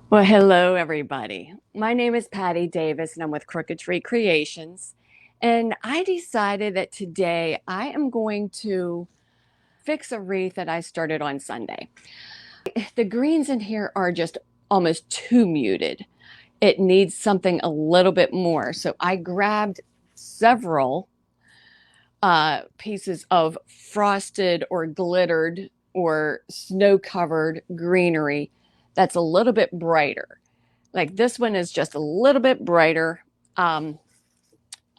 Well, hello, everybody. My name is Patty Davis, and I'm with Crooked Tree Creations. And I decided that today I am going to fix a wreath that I started on Sunday. The greens in here are just almost too muted. It needs something a little bit more. So I grabbed several pieces of frosted or glittered or snow covered greenery that's a little bit brighter. Like this one is just a little bit brighter. Um,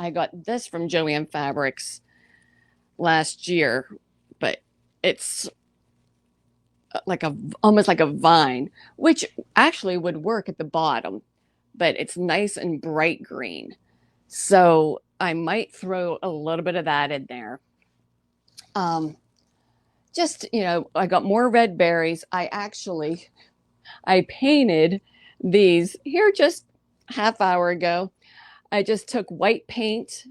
I got this from Joanne Fabrics last year, but it's like a almost like a vine, which actually would work at the bottom, but it's nice and bright green. So I might throw a little bit of that in there. Um, I got more red berries. I painted these here just half hour ago. I just took white paint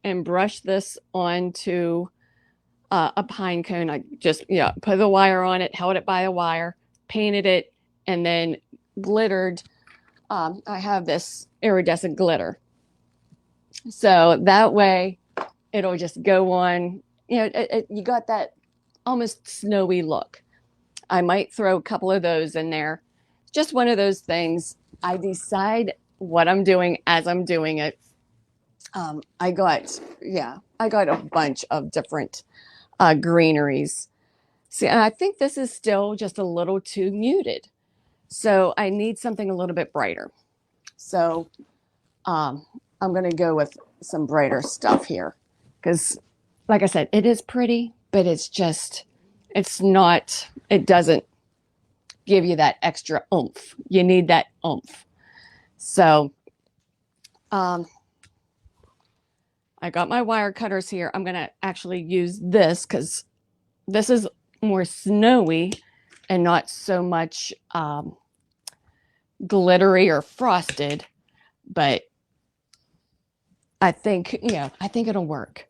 and brushed this onto a pine cone. I just, put the wire on it, held it by a wire, painted it, and then glittered. I have this iridescent glitter. So that way it'll just go on. You got that almost snowy look. I might throw a couple of those in there. Just one of those things. I decide what I'm doing as I'm doing it. I got a bunch of different greeneries. See, and I think this is still just a little too muted. So I need something a little bit brighter. So um, I'm going to go with some brighter stuff here because, like I said, it is pretty, but it doesn't give you that extra oomph. You need that oomph. So um, I got my wire cutters here. I'm going to actually use this because this is more snowy and not so much glittery or frosted, but I think it'll work.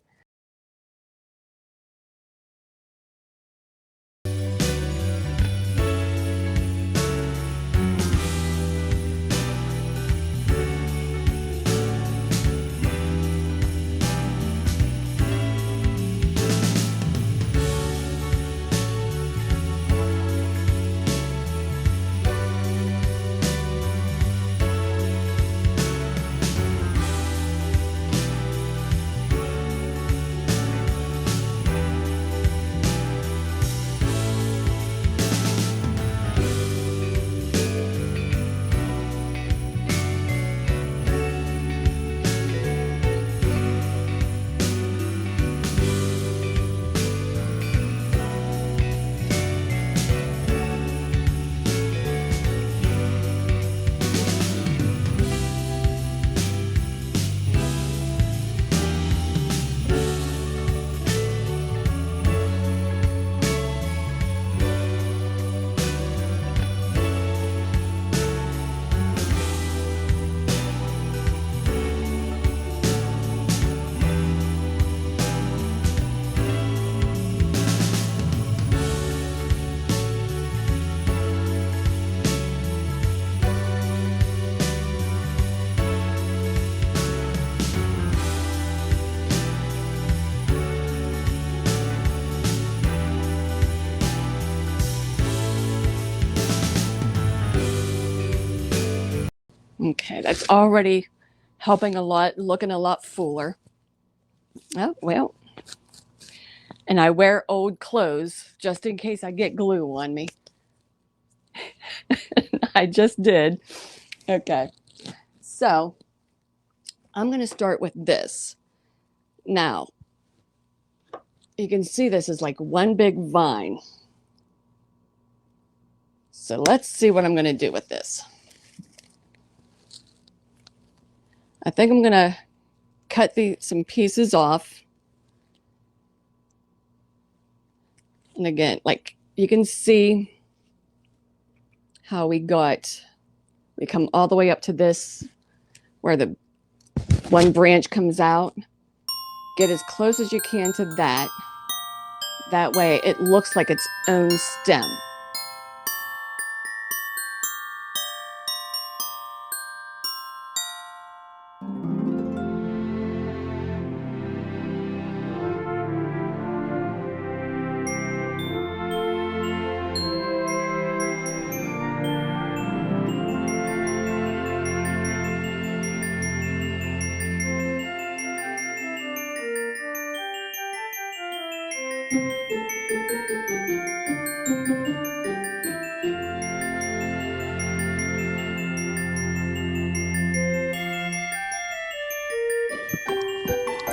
Okay, that's already helping a lot, looking a lot fuller. Oh, well, and I wear old clothes just in case I get glue on me. I just did. Okay, so I'm going to start with this. Now, you can see this is like one big vine. So let's see what I'm going to do with this. I think I'm going to cut some pieces off. And again, like you can see how we come all the way up to this where the one branch comes out. Get as close as you can to that. That way it looks like its own stem.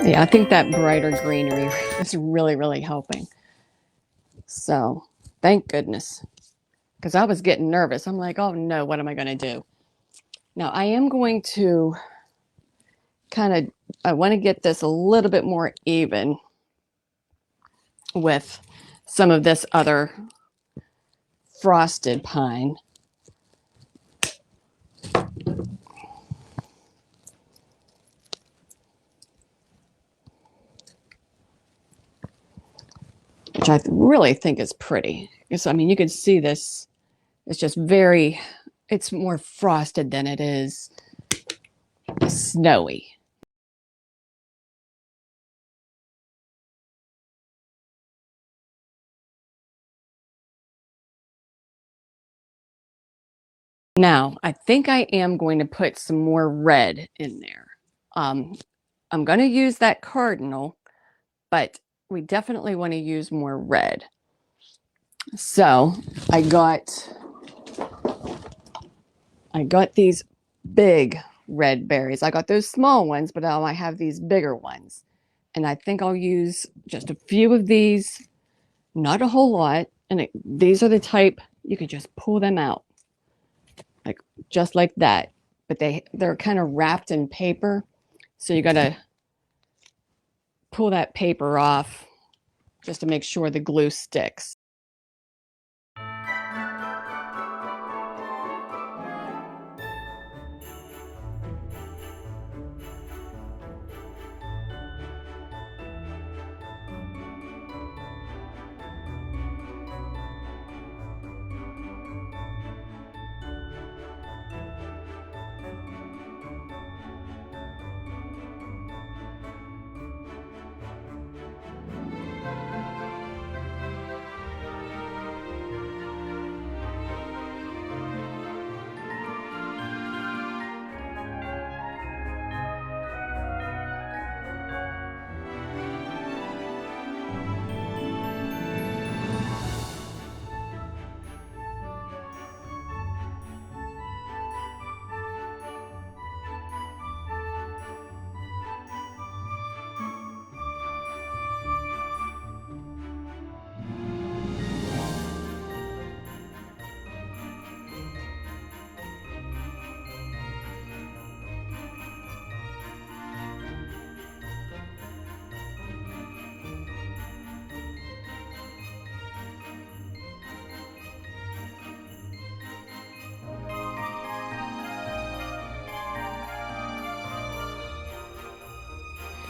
Yeah, I think that brighter greenery is really, really helping. So thank goodness, because I was getting nervous. I'm like, oh no, what am I going to do? Now I am going to I want to get this a little bit more even with some of this other frosted pine. Which I really think is pretty. Because, I mean, you can see this. It's just it's more frosted than it is snowy. Now, I think I am going to put some more red in there. Um, I'm going to use that cardinal, but we definitely want to use more red. So I got these big red berries. I got those small ones, but now I have these bigger ones. And I think I'll use just a few of these, not a whole lot. And these are the type you can just pull them out, like just like that. But they're kind of wrapped in paper, so you got to pull that paper off just to make sure the glue sticks.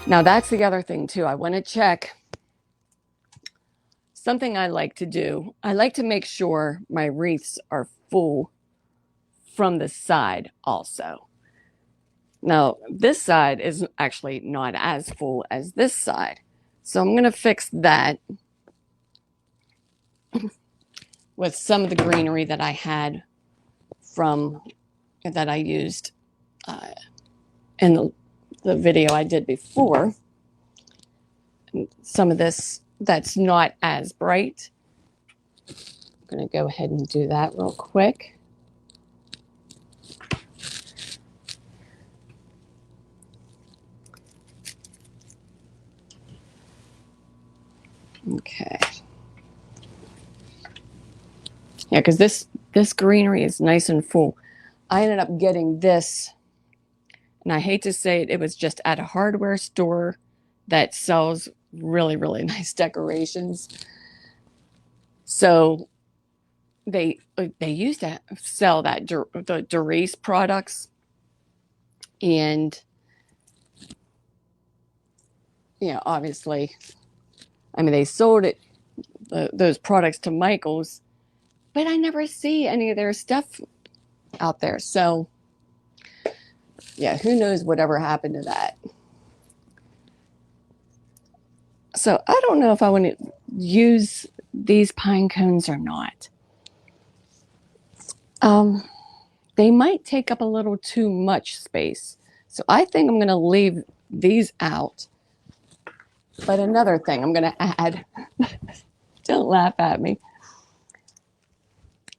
Now that's the other thing too. I want to check something I like to do. I like to make sure my wreaths are full from the side also. Now, this side is actually not as full as this side. So I'm going to fix that with some of the greenery that I had from that I used in the video I did before. Some of this that's not as bright. I'm going to go ahead and do that real quick. Okay. Yeah, because this greenery is nice and full. I ended up getting this, and I hate to say it, it was just at a hardware store that sells really, really nice decorations. So they used to sell the Doris products, and obviously, I mean they sold those products to Michaels, but I never see any of their stuff out there. So yeah, who knows whatever happened to that. So I don't know if I want to use these pine cones or not. Um, they might take up a little too much space. So I think I'm going to leave these out. But another thing I'm going to add, don't laugh at me.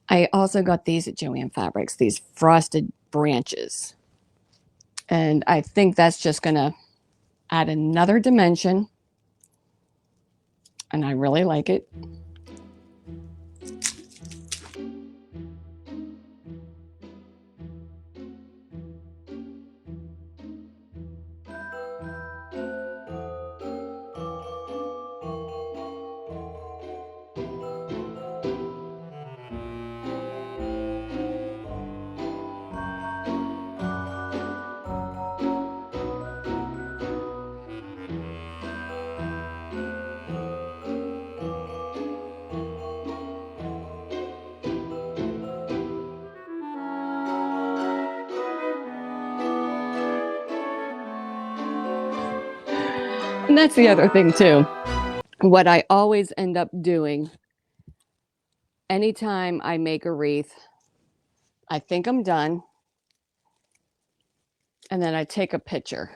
I also got these at Joann Fabrics, these frosted branches. And I think that's just going to add another dimension, and I really like it. And that's the other thing too. What I always end up doing anytime I make a wreath, I think I'm done, and then I take a picture.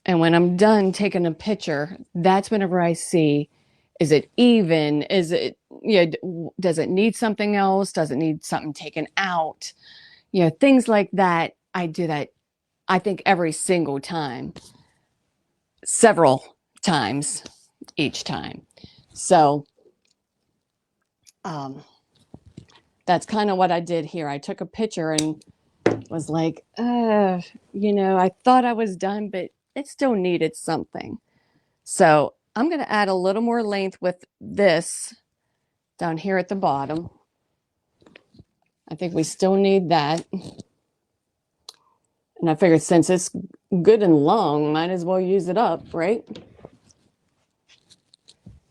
And when I'm done taking a picture, that's whenever I see, is it even? Is it, does it need something else? Does it need something taken out? Things like that. I do that, I think, every single time, several times each time. So that's kind of what I did here. I took a picture and was like, I thought I was done, but it still needed something. So I'm going to add a little more length with this down here at the bottom. I think we still need that. And I figured since it's good and long, might as well use it up, right?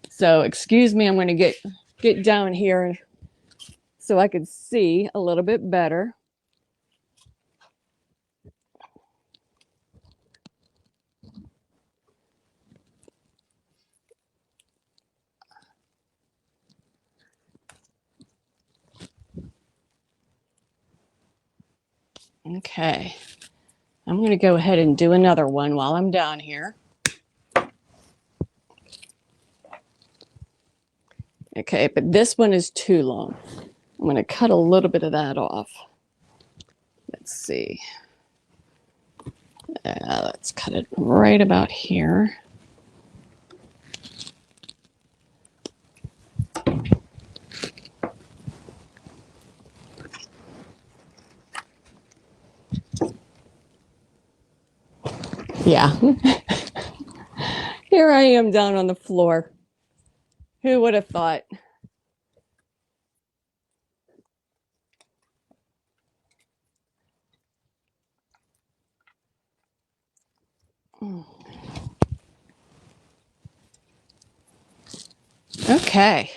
So excuse me, I'm going to get down here so I could see a little bit better. Okay. I'm going to go ahead and do another one while I'm down here. Okay, but this one is too long. I'm going to cut a little bit of that off. Let's see. Let's cut it right about here. Yeah. Here I am down on the floor. Who would have thought? Okay.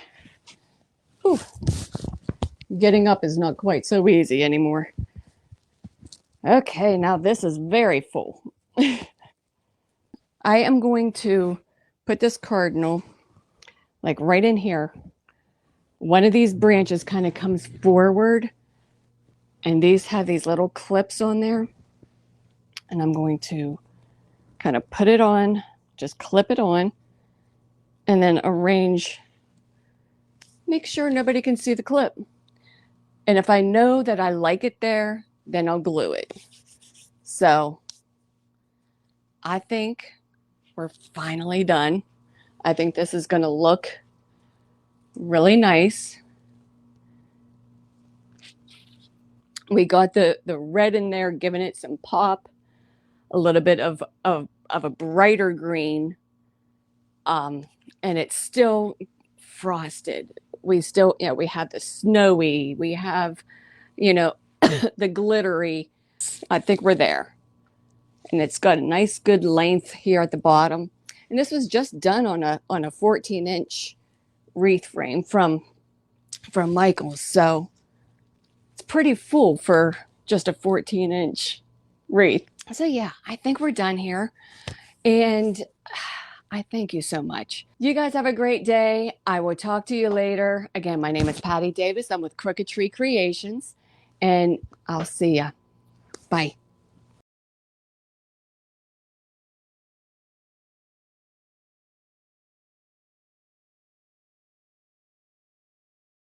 Whew. Getting up is not quite so easy anymore. Okay, now this is very full. I am going to put this cardinal like right in here. One of these branches kind of comes forward, and these have these little clips on there. And I'm going to kind of put it on, just clip it on, and then arrange, make sure nobody can see the clip. And if I know that I like it there, then I'll glue it. So I think we're finally done. I think this is going to look really nice. We got the red in there, giving it some pop, a little bit of a brighter green, and it's still frosted. We still, we have the snowy, we have, the glittery. I think we're there. And it's got a nice good length here at the bottom. And this was just done on a 14-inch wreath frame from Michael's. So it's pretty full for just a 14-inch wreath. So yeah, I think we're done here. And I thank you so much. You guys have a great day. I will talk to you later. Again, my name is Patty Davis. I'm with Crooked Tree Creations, and I'll see ya. Bye.